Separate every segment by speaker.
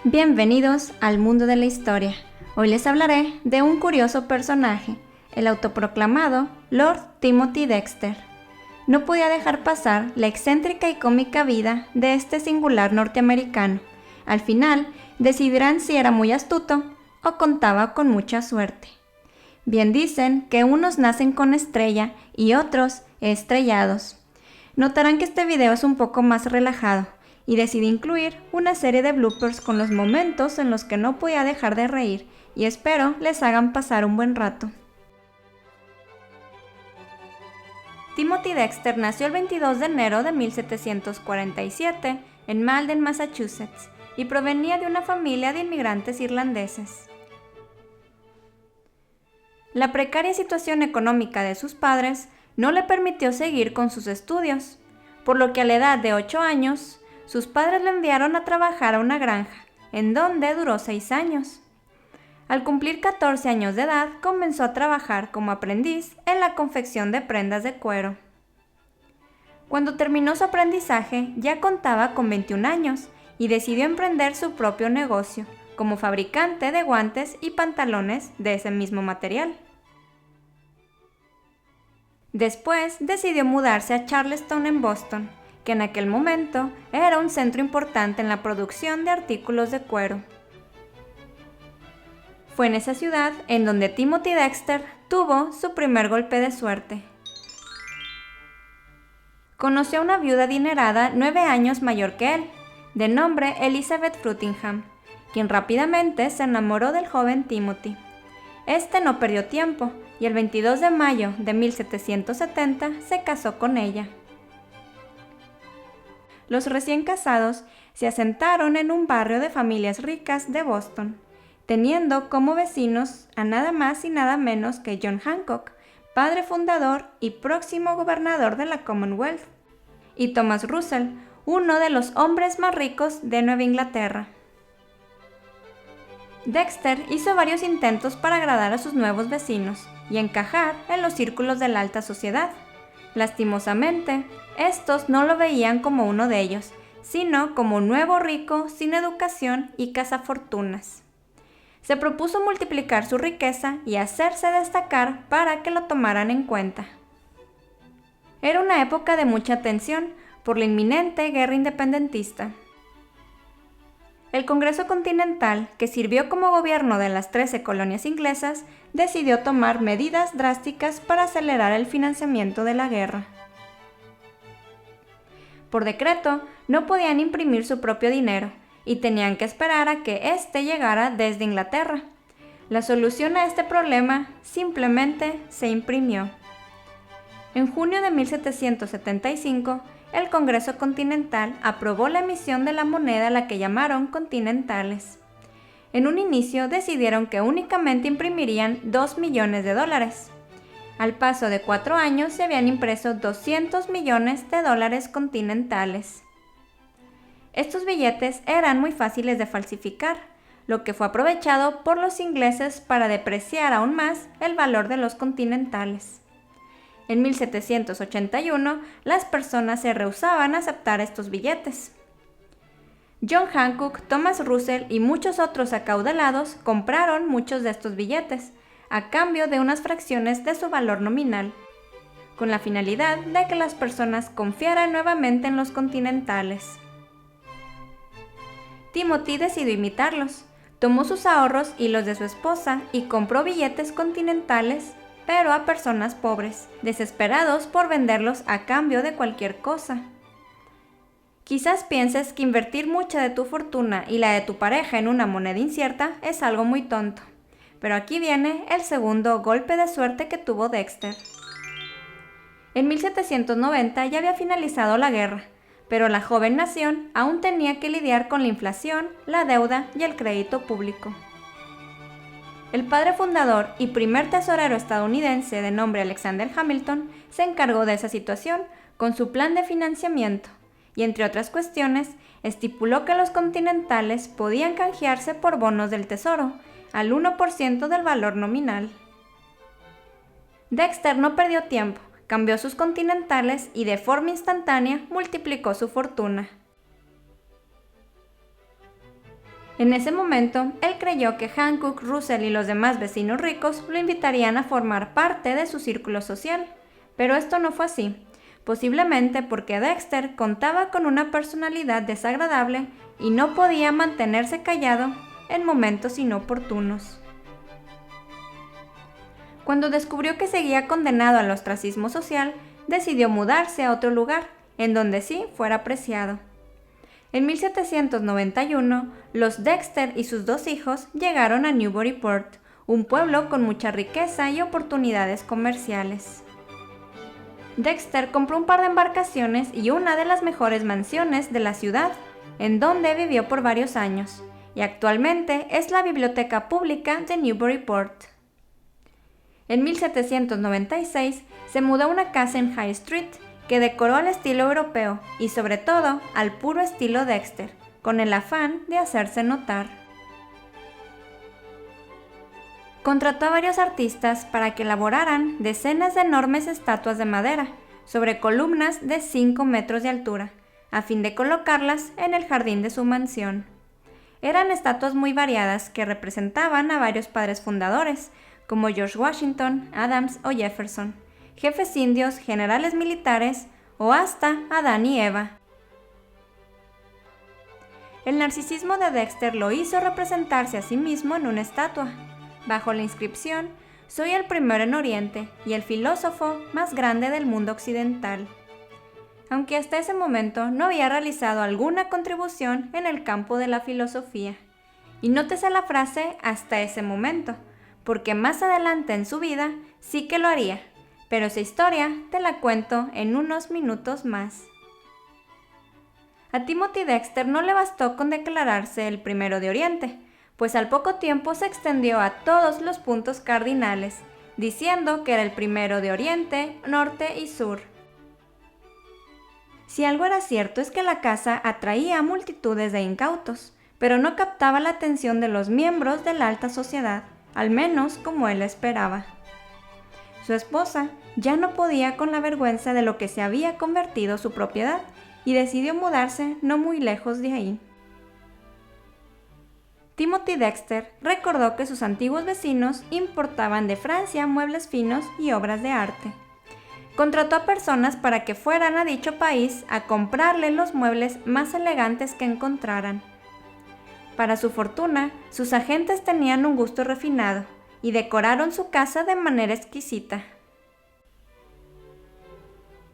Speaker 1: Bienvenidos al mundo de la historia. Hoy les hablaré de un curioso personaje, el autoproclamado Lord Timothy Dexter. No podía dejar pasar la excéntrica y cómica vida de este singular norteamericano. Al final, decidirán si era muy astuto o contaba con mucha suerte. Bien dicen que unos nacen con estrella y otros estrellados. Notarán que este video es un poco más relajado y decidí incluir una serie de bloopers con los momentos en los que no podía dejar de reír y espero les hagan pasar un buen rato. Timothy Dexter nació el 22 de enero de 1747 en Malden, Massachusetts, y provenía de una familia de inmigrantes irlandeses. La precaria situación económica de sus padres no le permitió seguir con sus estudios, por lo que a la edad de 8 años, sus padres lo enviaron a trabajar a una granja, en donde duró 6 años. Al cumplir 14 años de edad, comenzó a trabajar como aprendiz en la confección de prendas de cuero. Cuando terminó su aprendizaje, ya contaba con 21 años y decidió emprender su propio negocio, como fabricante de guantes y pantalones de ese mismo material. Después decidió mudarse a Charlestown en Boston, que en aquel momento era un centro importante en la producción de artículos de cuero. Fue en esa ciudad en donde Timothy Dexter tuvo su primer golpe de suerte. Conoció a una viuda adinerada 9 años mayor que él, de nombre Elizabeth Frutingham, quien rápidamente se enamoró del joven Timothy. Este no perdió tiempo y el 22 de mayo de 1770 se casó con ella. Los recién casados se asentaron en un barrio de familias ricas de Boston, teniendo como vecinos a nada más y nada menos que John Hancock, padre fundador y próximo gobernador de la Commonwealth, y Thomas Russell, uno de los hombres más ricos de Nueva Inglaterra. Dexter hizo varios intentos para agradar a sus nuevos vecinos y encajar en los círculos de la alta sociedad. Lastimosamente, estos no lo veían como uno de ellos, sino como un nuevo rico sin educación y cazafortunas. Se propuso multiplicar su riqueza y hacerse destacar para que lo tomaran en cuenta. Era una época de mucha tensión por la inminente guerra independentista. El Congreso Continental, que sirvió como gobierno de las 13 colonias inglesas, decidió tomar medidas drásticas para acelerar el financiamiento de la guerra. Por decreto, no podían imprimir su propio dinero y tenían que esperar a que éste llegara desde Inglaterra. La solución a este problema simplemente se imprimió. En junio de 1775, el Congreso Continental aprobó la emisión de la moneda a la que llamaron continentales. En un inicio decidieron que únicamente imprimirían 2 millones de dólares. Al paso de 4 años se habían impreso 200 millones de dólares continentales. Estos billetes eran muy fáciles de falsificar, lo que fue aprovechado por los ingleses para depreciar aún más el valor de los continentales. En 1781, las personas se rehusaban a aceptar estos billetes. John Hancock, Thomas Russell y muchos otros acaudalados compraron muchos de estos billetes, a cambio de unas fracciones de su valor nominal, con la finalidad de que las personas confiaran nuevamente en los continentales. Timothy decidió imitarlos, tomó sus ahorros y los de su esposa y compró billetes continentales, pero a personas pobres, desesperados por venderlos a cambio de cualquier cosa. Quizás pienses que invertir mucha de tu fortuna y la de tu pareja en una moneda incierta es algo muy tonto, pero aquí viene el segundo golpe de suerte que tuvo Dexter. En 1790 ya había finalizado la guerra, pero la joven nación aún tenía que lidiar con la inflación, la deuda y el crédito público. El padre fundador y primer tesorero estadounidense de nombre Alexander Hamilton se encargó de esa situación con su plan de financiamiento y, entre otras cuestiones, estipuló que los continentales podían canjearse por bonos del tesoro al 1% del valor nominal. Dexter no perdió tiempo, cambió sus continentales y de forma instantánea multiplicó su fortuna. En ese momento, él creyó que Hancock, Russell y los demás vecinos ricos lo invitarían a formar parte de su círculo social, pero esto no fue así, posiblemente porque Dexter contaba con una personalidad desagradable y no podía mantenerse callado en momentos inoportunos. Cuando descubrió que seguía condenado al ostracismo social, decidió mudarse a otro lugar, en donde sí fuera apreciado. En 1791, los Dexter y sus 2 hijos llegaron a Newburyport, un pueblo con mucha riqueza y oportunidades comerciales. Dexter compró un par de embarcaciones y una de las mejores mansiones de la ciudad, en donde vivió por varios años, y actualmente es la biblioteca pública de Newburyport. En 1796 se mudó a una casa en High Street, que decoró al estilo europeo y sobre todo al puro estilo Dexter, con el afán de hacerse notar. Contrató a varios artistas para que elaboraran decenas de enormes estatuas de madera, sobre columnas de 5 metros de altura, a fin de colocarlas en el jardín de su mansión. Eran estatuas muy variadas que representaban a varios padres fundadores, como George Washington, Adams o Jefferson, jefes indios, generales militares o hasta Adán y Eva. El narcisismo de Dexter lo hizo representarse a sí mismo en una estatua, bajo la inscripción «Soy el primero en Oriente y el filósofo más grande del mundo occidental», aunque hasta ese momento no había realizado alguna contribución en el campo de la filosofía. Y nótese la frase «hasta ese momento», porque más adelante en su vida sí que lo haría, pero esa historia te la cuento en unos minutos más. A Timothy Dexter no le bastó con declararse el primero de Oriente, pues al poco tiempo se extendió a todos los puntos cardinales, diciendo que era el primero de Oriente, Norte y Sur. Si algo era cierto es que la casa atraía a multitudes de incautos, pero no captaba la atención de los miembros de la alta sociedad, al menos como él esperaba. Su esposa ya no podía con la vergüenza de lo que se había convertido su propiedad y decidió mudarse no muy lejos de ahí. Timothy Dexter recordó que sus antiguos vecinos importaban de Francia muebles finos y obras de arte. Contrató a personas para que fueran a dicho país a comprarle los muebles más elegantes que encontraran. Para su fortuna, sus agentes tenían un gusto refinado y decoraron su casa de manera exquisita.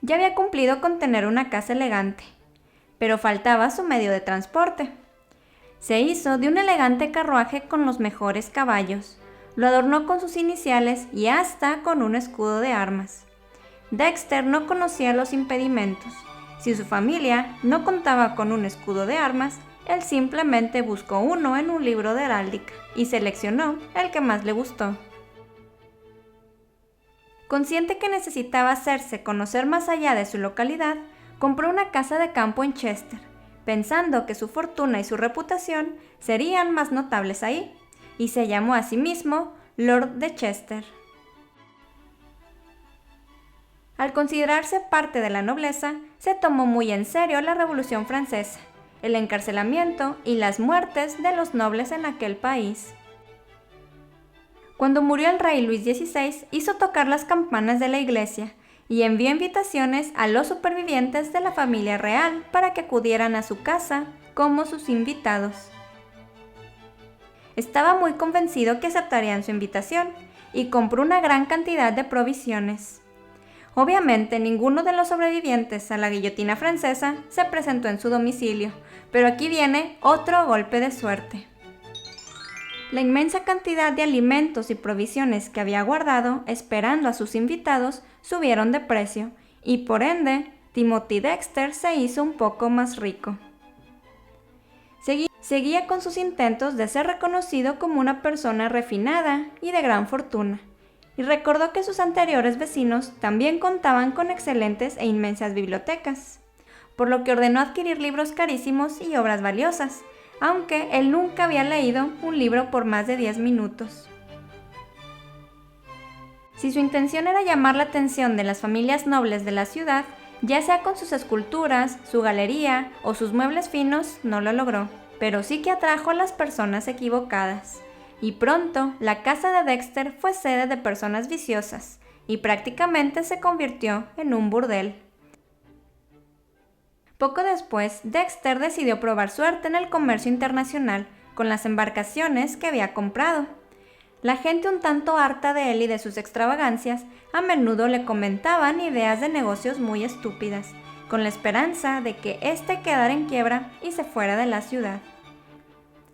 Speaker 1: Ya había cumplido con tener una casa elegante, pero faltaba su medio de transporte. Se hizo de un elegante carruaje con los mejores caballos, lo adornó con sus iniciales y hasta con un escudo de armas. Dexter no conocía los impedimentos. Si su familia no contaba con un escudo de armas, él simplemente buscó uno en un libro de heráldica y seleccionó el que más le gustó. Consciente que necesitaba hacerse conocer más allá de su localidad, compró una casa de campo en Chester, pensando que su fortuna y su reputación serían más notables ahí, y se llamó a sí mismo Lord de Chester. Al considerarse parte de la nobleza, se tomó muy en serio la Revolución Francesa, el encarcelamiento y las muertes de los nobles en aquel país. Cuando murió el rey Luis XVI, hizo tocar las campanas de la iglesia y envió invitaciones a los supervivientes de la familia real para que acudieran a su casa como sus invitados. Estaba muy convencido que aceptarían su invitación y compró una gran cantidad de provisiones. Obviamente, ninguno de los sobrevivientes a la guillotina francesa se presentó en su domicilio, pero aquí viene otro golpe de suerte. La inmensa cantidad de alimentos y provisiones que había guardado esperando a sus invitados subieron de precio y por ende Timothy Dexter se hizo un poco más rico. Seguía con sus intentos de ser reconocido como una persona refinada y de gran fortuna, y recordó que sus anteriores vecinos también contaban con excelentes e inmensas bibliotecas, por lo que ordenó adquirir libros carísimos y obras valiosas, aunque él nunca había leído un libro por más de 10 minutos. Si su intención era llamar la atención de las familias nobles de la ciudad, ya sea con sus esculturas, su galería o sus muebles finos, no lo logró. pero sí que atrajo a las personas equivocadas. Y pronto, la casa de Dexter fue sede de personas viciosas y prácticamente se convirtió en un burdel. Poco después, Dexter decidió probar suerte en el comercio internacional con las embarcaciones que había comprado. La gente un tanto harta de él y de sus extravagancias, a menudo le comentaban ideas de negocios muy estúpidas, con la esperanza de que éste quedara en quiebra y se fuera de la ciudad.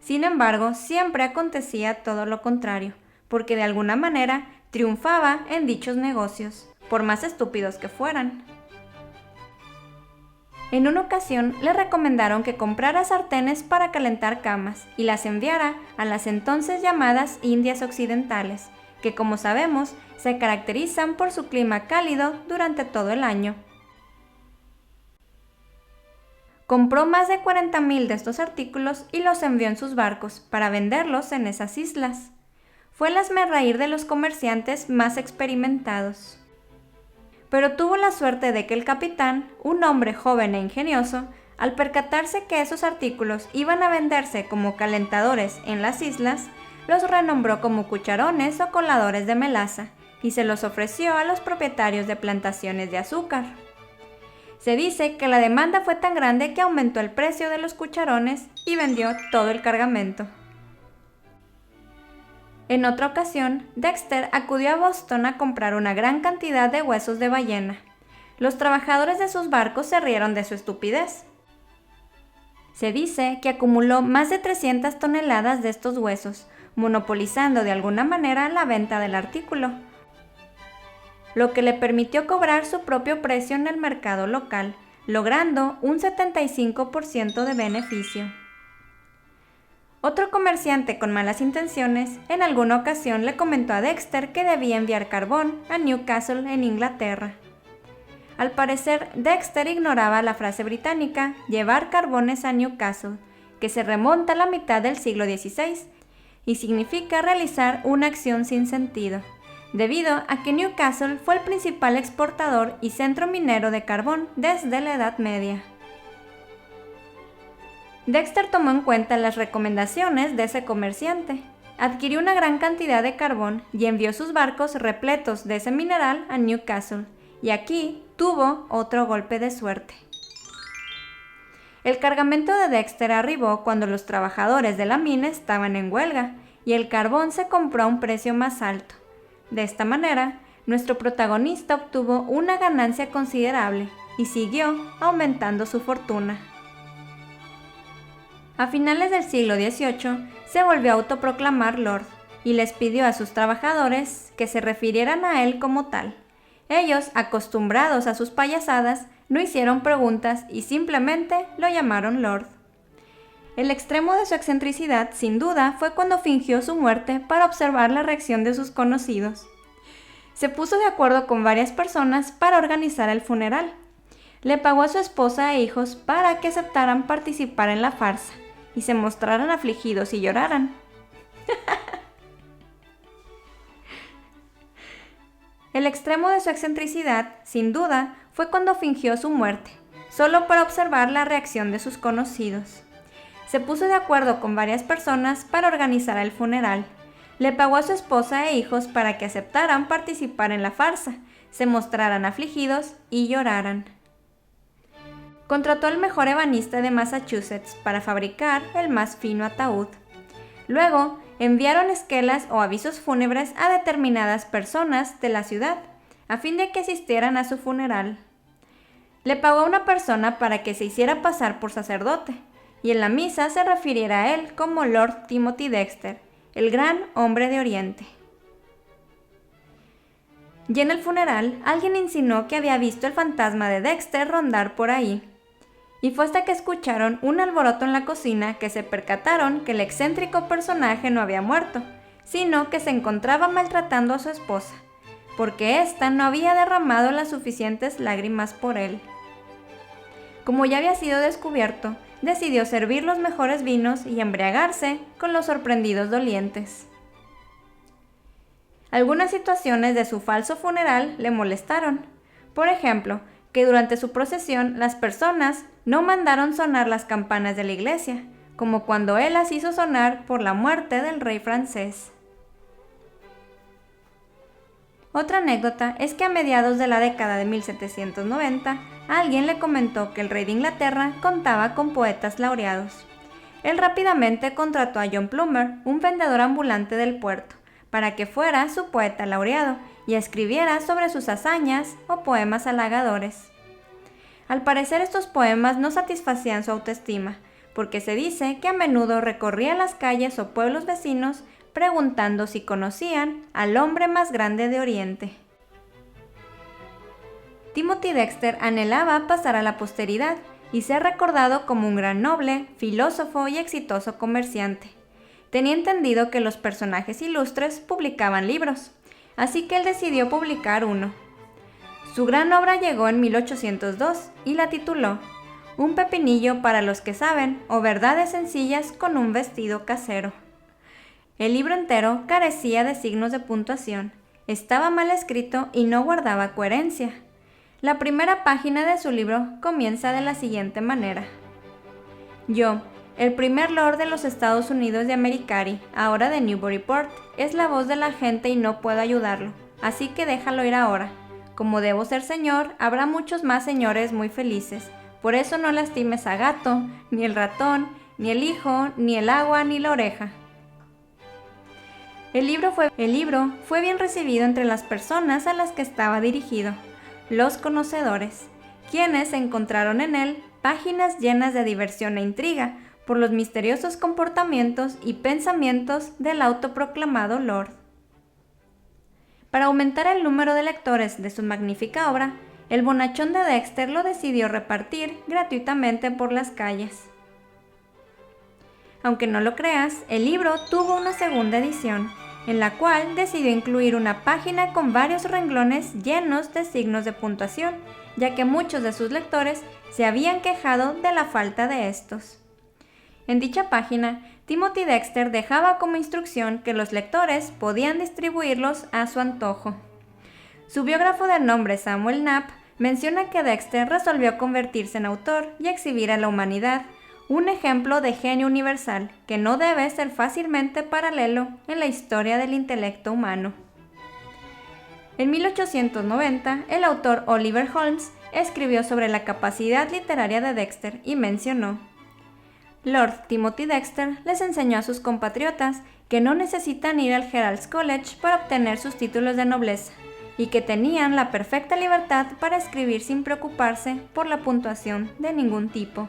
Speaker 1: Sin embargo, siempre acontecía todo lo contrario, porque de alguna manera triunfaba en dichos negocios, por más estúpidos que fueran. En una ocasión le recomendaron que comprara sartenes para calentar camas y las enviara a las entonces llamadas Indias Occidentales, que como sabemos se caracterizan por su clima cálido durante todo el año. Compró más de 40,000 de estos artículos y los envió en sus barcos para venderlos en esas islas. Fue el hazmerreír de los comerciantes más experimentados. Pero tuvo la suerte de que el capitán, un hombre joven e ingenioso, al percatarse que esos artículos iban a venderse como calentadores en las islas, los renombró como cucharones o coladores de melaza y se los ofreció a los propietarios de plantaciones de azúcar. Se dice que la demanda fue tan grande que aumentó el precio de los cucharones y vendió todo el cargamento. En otra ocasión, Dexter acudió a Boston a comprar una gran cantidad de huesos de ballena. Los trabajadores de sus barcos se rieron de su estupidez. Se dice que acumuló más de 300 toneladas de estos huesos, monopolizando de alguna manera la venta del artículo, lo que le permitió cobrar su propio precio en el mercado local, logrando un 75% de beneficio. Otro comerciante con malas intenciones en alguna ocasión le comentó a Dexter que debía enviar carbón a Newcastle en Inglaterra. Al parecer, Dexter ignoraba la frase británica llevar carbones a Newcastle, que se remonta a la mitad del siglo XVI y significa realizar una acción sin sentido, debido a que Newcastle fue el principal exportador y centro minero de carbón desde la Edad Media. Dexter tomó en cuenta las recomendaciones de ese comerciante, adquirió una gran cantidad de carbón y envió sus barcos repletos de ese mineral a Newcastle, y aquí tuvo otro golpe de suerte. El cargamento de Dexter arribó cuando los trabajadores de la mina estaban en huelga y el carbón se compró a un precio más alto. De esta manera, nuestro protagonista obtuvo una ganancia considerable y siguió aumentando su fortuna. A finales del siglo XVIII se volvió a autoproclamar Lord y les pidió a sus trabajadores que se refirieran a él como tal. Ellos, acostumbrados a sus payasadas, no hicieron preguntas y simplemente lo llamaron Lord. El extremo de su excentricidad, sin duda, fue cuando fingió su muerte para observar la reacción de sus conocidos. Se puso de acuerdo con varias personas para organizar el funeral. Le pagó a su esposa e hijos para que aceptaran participar en la farsa y se mostraran afligidos y lloraran. El extremo de su excentricidad, sin duda, fue cuando fingió su muerte, solo para observar la reacción de sus conocidos. Se puso de acuerdo con varias personas para organizar el funeral. Le pagó a su esposa e hijos para que aceptaran participar en la farsa, se mostraran afligidos y lloraran. Contrató al mejor ebanista de Massachusetts para fabricar el más fino ataúd. Luego, enviaron esquelas o avisos fúnebres a determinadas personas de la ciudad, a fin de que asistieran a su funeral. Le pagó a una persona para que se hiciera pasar por sacerdote, y en la misa se refiriera a él como Lord Timothy Dexter, el gran hombre de Oriente. Y en el funeral, alguien insinuó que había visto el fantasma de Dexter rondar por ahí. Y fue hasta que escucharon un alboroto en la cocina que se percataron que el excéntrico personaje no había muerto, sino que se encontraba maltratando a su esposa, porque ésta no había derramado las suficientes lágrimas por él. Como ya había sido descubierto, decidió servir los mejores vinos y embriagarse con los sorprendidos dolientes. Algunas situaciones de su falso funeral le molestaron. Por ejemplo, que durante su procesión las personas no mandaron sonar las campanas de la iglesia, como cuando él las hizo sonar por la muerte del rey francés. Otra anécdota es que a mediados de la década de 1790, alguien le comentó que el rey de Inglaterra contaba con poetas laureados. Él rápidamente contrató a John Plummer, un vendedor ambulante del puerto, para que fuera su poeta laureado y escribiera sobre sus hazañas o poemas halagadores. Al parecer estos poemas no satisfacían su autoestima, porque se dice que a menudo recorría las calles o pueblos vecinos preguntando si conocían al hombre más grande de Oriente. Timothy Dexter anhelaba pasar a la posteridad y ser recordado como un gran noble, filósofo y exitoso comerciante. Tenía entendido que los personajes ilustres publicaban libros, así que él decidió publicar uno. Su gran obra llegó en 1802 y la tituló Un pepinillo para los que saben o verdades sencillas con un vestido casero. El libro entero carecía de signos de puntuación, estaba mal escrito y no guardaba coherencia. La primera página de su libro comienza de la siguiente manera. Yo, el primer lord de los Estados Unidos de Americari, ahora de Newburyport, es la voz de la gente y no puedo ayudarlo, así que déjalo ir ahora. Como debo ser señor, habrá muchos más señores muy felices, por eso no lastimes a Gato, ni el ratón, ni el hijo, ni el agua, ni la oreja. El libro fue bien recibido entre las personas a las que estaba dirigido, los conocedores, quienes encontraron en él páginas llenas de diversión e intriga por los misteriosos comportamientos y pensamientos del autoproclamado Lord. Para aumentar el número de lectores de su magnífica obra, el bonachón de Dexter lo decidió repartir gratuitamente por las calles. Aunque no lo creas, el libro tuvo una segunda edición, en la cual decidió incluir una página con varios renglones llenos de signos de puntuación, ya que muchos de sus lectores se habían quejado de la falta de estos. En dicha página, Timothy Dexter dejaba como instrucción que los lectores podían distribuirlos a su antojo. Su biógrafo de nombre Samuel Knapp menciona que Dexter resolvió convertirse en autor y exhibir a la humanidad un ejemplo de genio universal que no debe ser fácilmente paralelo en la historia del intelecto humano. En 1890, el autor Oliver Holmes escribió sobre la capacidad literaria de Dexter y mencionó: Lord Timothy Dexter les enseñó a sus compatriotas que no necesitan ir al Herald's College para obtener sus títulos de nobleza y que tenían la perfecta libertad para escribir sin preocuparse por la puntuación de ningún tipo.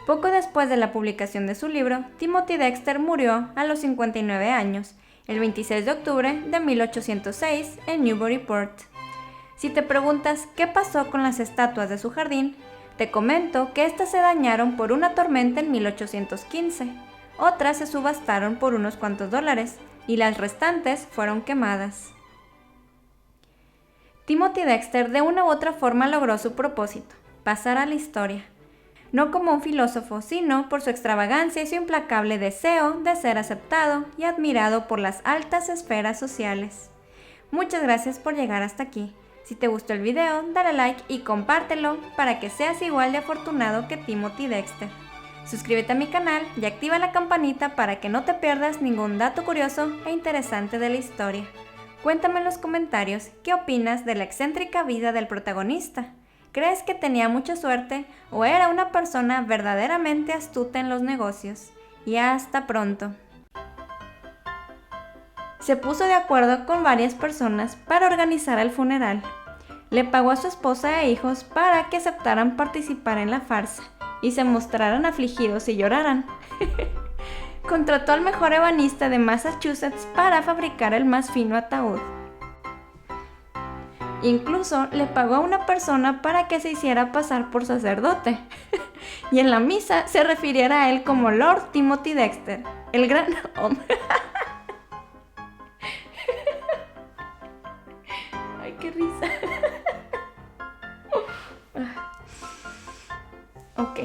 Speaker 1: Poco después de la publicación de su libro, Timothy Dexter murió a los 59 años, el 26 de octubre de 1806 en Newburyport. Si te preguntas qué pasó con las estatuas de su jardín, te comento que estas se dañaron por una tormenta en 1815, otras se subastaron por unos cuantos dólares y las restantes fueron quemadas. Timothy Dexter de una u otra forma logró su propósito, pasar a la historia. No como un filósofo, sino por su extravagancia y su implacable deseo de ser aceptado y admirado por las altas esferas sociales. Muchas gracias por llegar hasta aquí. Si te gustó el video, dale like y compártelo para que seas igual de afortunado que Timothy Dexter. Suscríbete a mi canal y activa la campanita para que no te pierdas ningún dato curioso e interesante de la historia. Cuéntame en los comentarios qué opinas de la excéntrica vida del protagonista. ¿Crees que tenía mucha suerte o era una persona verdaderamente astuta en los negocios? Y hasta pronto. Se puso de acuerdo con varias personas para organizar el funeral. Le pagó a su esposa e hijos para que aceptaran participar en la farsa y se mostraran afligidos y lloraran. Contrató al mejor ebanista de Massachusetts para fabricar el más fino ataúd. Incluso le pagó a una persona para que se hiciera pasar por sacerdote y en la misa se refiriera a él como Lord Timothy Dexter, el gran hombre. Ay, qué risa. Ok.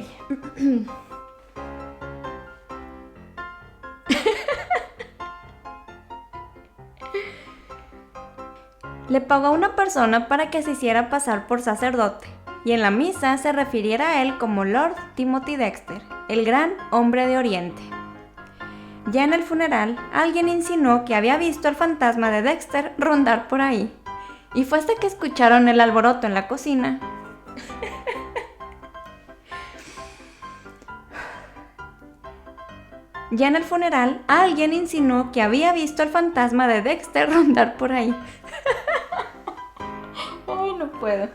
Speaker 1: Le pagó a una persona para que se hiciera pasar por sacerdote y en la misa se refiriera a él como Lord Timothy Dexter, el gran hombre de Oriente. Ya en el funeral, alguien insinuó que había visto al fantasma de Dexter rondar por ahí, y fue hasta que escucharon el alboroto en la cocina Ya en el funeral, alguien insinuó que había visto al fantasma de Dexter rondar por ahí. Ay, no puedo.